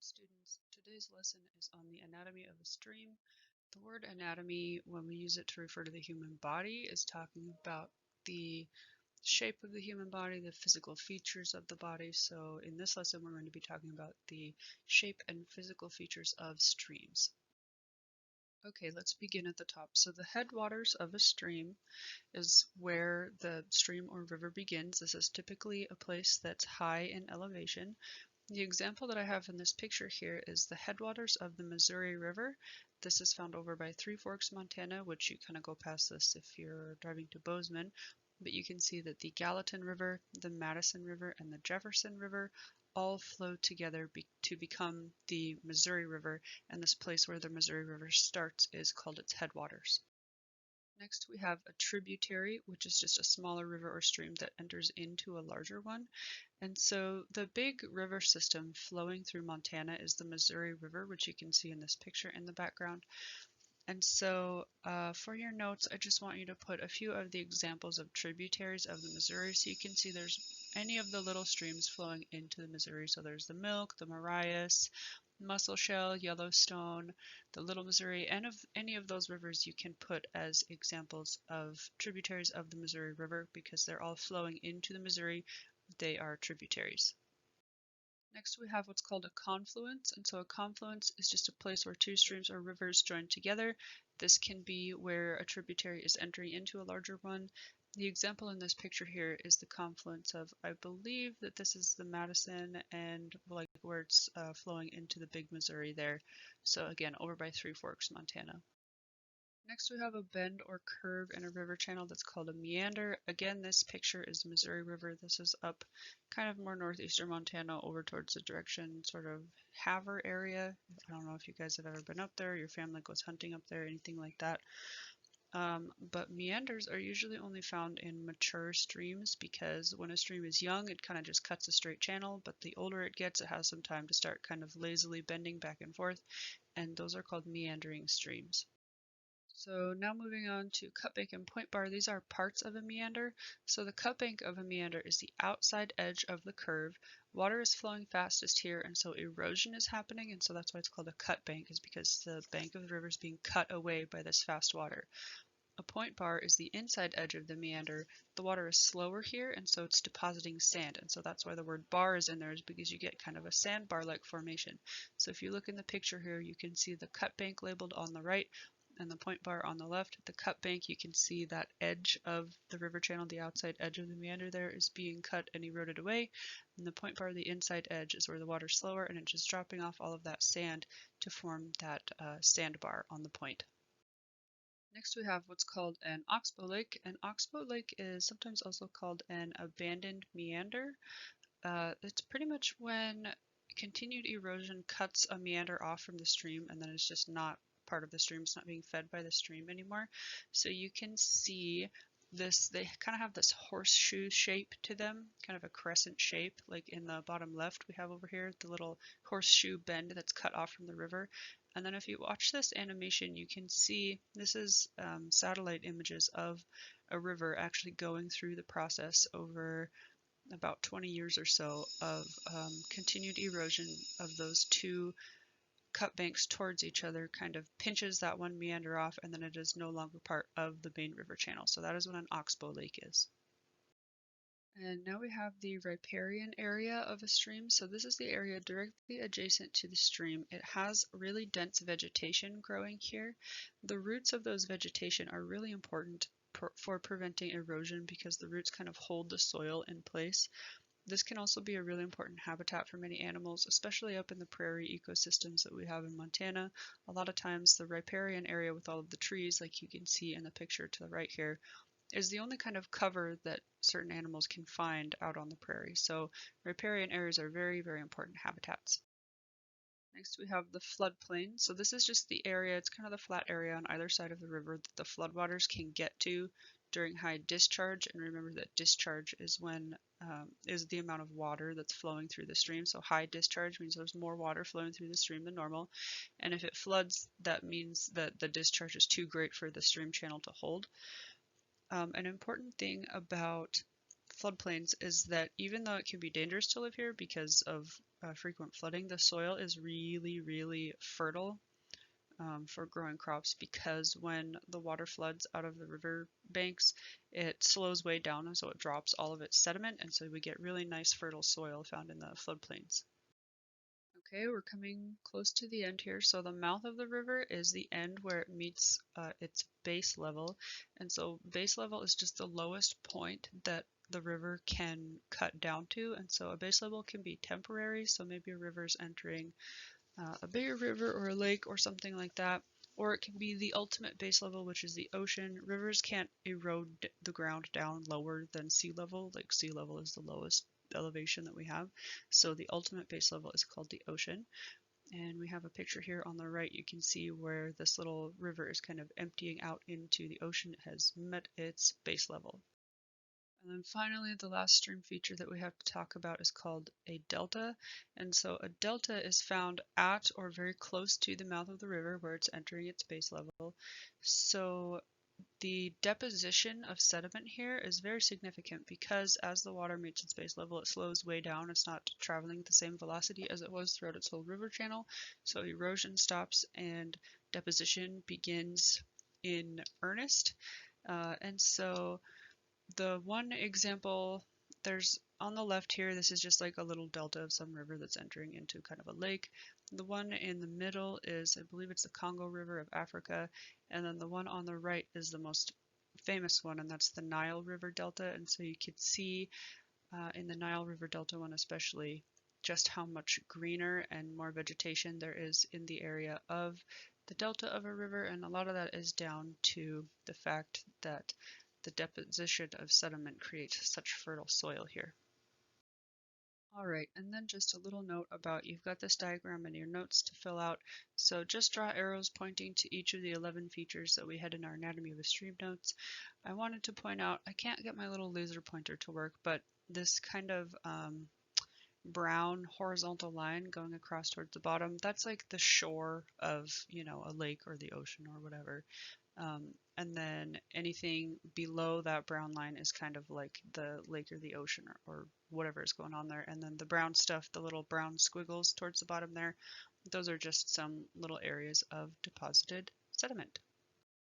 students. Today's lesson is on the anatomy of a stream. The word anatomy, when we use it to refer to the human body, is talking about the shape of the human body, the physical features of the body. So in this lesson, we're going to be talking about the shape and physical features of streams. Okay, let's begin at the top. So the headwaters of a stream is where the stream or river begins. This is typically a place that's high in elevation. The example that I have in this picture here is the headwaters of the Missouri River. This is found over by Three Forks, Montana, which you kind of go past this if you're driving to Bozeman. But you can see that the Gallatin River, the Madison River, and the Jefferson River all flow together to become the Missouri River, and this place where the Missouri River starts is called its headwaters. Next we have a tributary, which is just a smaller river or stream that enters into a larger one. And so the big river system flowing through Montana is the Missouri River, which you can see in this picture in the background. And so for your notes, I just want you to put a few of the examples of tributaries of the Missouri so you can see there's any of the little streams flowing into the Missouri. So there's the Milk, the Marias, Musselshell, Yellowstone, the Little Missouri, and of any of those rivers you can put as examples of tributaries of the Missouri River because they're all flowing into the Missouri. They are tributaries. Next we have what's called a confluence, and so a confluence is just a place where two streams or rivers join together. This can be where a tributary is entering into a larger one. The example in this picture here is the confluence of, I believe that this is the Madison and like where it's flowing into the big Missouri there. So again, over by Three Forks, Montana. Next we have a bend or curve in a river channel that's called a meander. Again, this picture is the Missouri River. This is up kind of more northeastern Montana over towards the direction sort of Havre area. I don't know if you guys have ever been up there, your family goes hunting up there, anything like that. But meanders are usually only found in mature streams because when a stream is young, it kind of just cuts a straight channel, but the older it gets, it has some time to start kind of lazily bending back and forth, and those are called meandering streams. So now moving on to cutbank and point bar, these are parts of a meander. So the cutbank of a meander is the outside edge of the curve. Water is flowing fastest here, and so erosion is happening, and so that's why it's called a cutbank, is because the bank of the river is being cut away by this fast water. A point bar is the inside edge of the meander. The water is slower here, and so it's depositing sand, and so that's why the word bar is in there, is because you get kind of a sandbar-like formation. So if you look in the picture here, you can see the cutbank labeled on the right, and the point bar on the left. The cut bank, you can see that edge of the river channel, the outside edge of the meander there is being cut and eroded away. And the point bar, the inside edge, is where the water's slower and it's just dropping off all of that sand to form that sandbar on the point. Next we have what's called an oxbow lake. An oxbow lake is sometimes also called an abandoned meander. It's pretty much when continued erosion cuts a meander off from the stream and then it's just not part of the stream, it's not being fed by the stream anymore. So you can see this, they kind of have this horseshoe shape to them, kind of a crescent shape, like in the bottom left we have over here, the little horseshoe bend that's cut off from the river. And then if you watch this animation, you can see this is satellite images of a river actually going through the process over about 20 years or so of continued erosion of those two cut banks towards each other, kind of pinches that one meander off, and then it is no longer part of the main river channel. So that is what an oxbow lake is. And now we have the riparian area of a stream. So this is the area directly adjacent to the stream. It has really dense vegetation growing here. The roots of those vegetation are really important for preventing erosion because the roots kind of hold the soil in place. This can also be a really important habitat for many animals, especially up in the prairie ecosystems that we have in Montana. A lot of times the riparian area with all of the trees, like you can see in the picture to the right here, is the only kind of cover that certain animals can find out on the prairie. So riparian areas are very, very important habitats. Next we have the floodplain. So this is just the area, it's kind of the flat area on either side of the river that the floodwaters can get to during high discharge. And remember that discharge is when is the amount of water that's flowing through the stream. So high discharge means there's more water flowing through the stream than normal. And if it floods, that means that the discharge is too great for the stream channel to hold. An important thing about floodplains is that even though it can be dangerous to live here because of frequent flooding, the soil is really, really fertile for growing crops, because when the water floods out of the river banks, it slows way down and so it drops all of its sediment, and so we get really nice fertile soil found in the floodplains. Okay, we're coming close to the end here. So the mouth of the river is the end where it meets its base level. And so base level is just the lowest point that the river can cut down to. And so a base level can be temporary. So maybe a river's entering a bigger river or a lake or something like that. Or it can be the ultimate base level, which is the ocean. Rivers can't erode the ground down lower than sea level. Like sea level is the lowest elevation that we have. So the ultimate base level is called the ocean. And we have a picture here on the right. You can see where this little river is kind of emptying out into the ocean. It has met its base level. And then finally, the last stream feature that we have to talk about is called a delta. And so a delta is found at or very close to the mouth of the river where it's entering its base level. So the deposition of sediment here is very significant because as the water meets its base level, it slows way down. It's not traveling at the same velocity as it was throughout its whole river channel. So erosion stops and deposition begins in earnest. And so the one example, there's on the left here, this is just like a little delta of some river that's entering into kind of a lake. The one in the middle is, I believe it's the Congo River of Africa, and then the one on the right is the most famous one, and that's the Nile River Delta. And so you could see in the Nile River Delta one especially just how much greener and more vegetation there is in the area of the delta of a river, and a lot of that is down to the fact that the deposition of sediment creates such fertile soil here. All right, and then just a little note about, you've got this diagram in your notes to fill out, so just draw arrows pointing to each of the 11 features that we had in our Anatomy of a Stream notes. I wanted to point out, I can't get my little laser pointer to work, but this kind of brown horizontal line going across towards the bottom, that's like the shore of, you know, a lake or the ocean or whatever. And then anything below that brown line is kind of like the lake or the ocean or whatever is going on there. And then the brown stuff, the little brown squiggles towards the bottom there, those are just some little areas of deposited sediment.